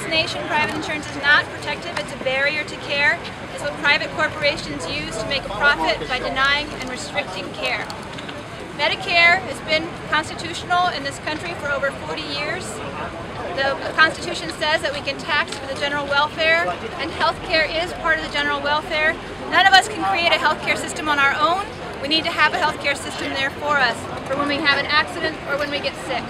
nation, private insurance is not protective. It's a barrier to care. It's what private corporations use to make a profit by denying and restricting care. Medicare has been constitutional in this country for over 40 years. The Constitution says that we can tax for the general welfare, and health care is part of the general welfare. None of us can create a health care system on our own. We need to have a health care system there for us, for when we have an accident or when we get sick.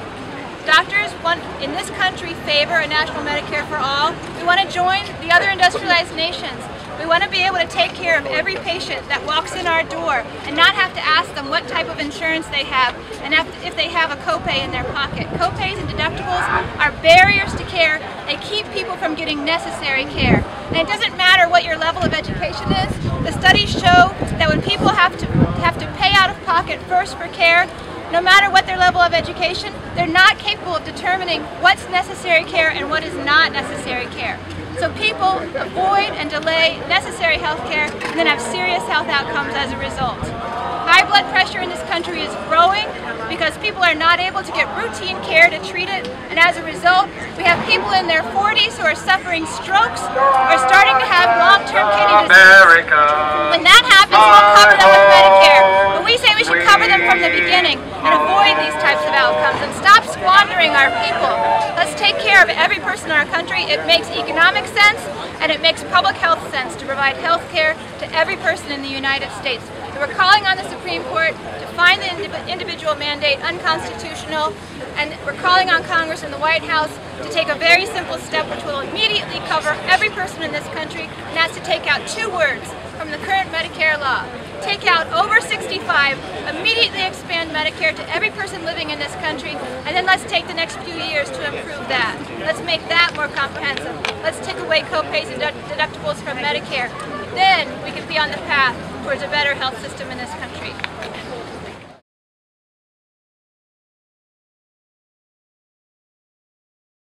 Doctors in this country favor a national Medicare for all. We want to join the other industrialized nations. We want to be able to take care of every patient that walks in our door and not have to ask them what type of insurance they have and if they have a copay in their pocket. Copays and deductibles are barriers to care. They keep people from getting necessary care. And it doesn't matter what your level of education is. The studies show that when people have to pay out of pocket first for care, no matter what their level of education, they're not capable of determining what's necessary care and what is not necessary care. So people avoid and delay necessary health care and then have serious health outcomes as a result. High blood pressure in this country is growing because people are not able to get routine care to treat it, and as a result, we have people in their 40s who are suffering strokes or starting to have long-term kidney disease. When that happens, we'll cover them with Medicare, but we say we should cover them from the beginning and avoid these types of outcomes and stop squandering our people. Let's take care of every person in our country. It makes economic sense and it makes public health sense to provide health care to every person in the United States. So we're calling on the Supreme Court to find the individual mandate unconstitutional, and we're calling on Congress and the White House to take a very simple step which will immediately cover every person in this country, and that's to take out 2 words from the current Medicare law. Take out over 65, immediately expand Medicare to every person living in this country, and then let's take the next few years to improve that. Let's make that more comprehensive. Let's take away copays and deductibles from Medicare. Then we can be on the path towards a better health system in this country.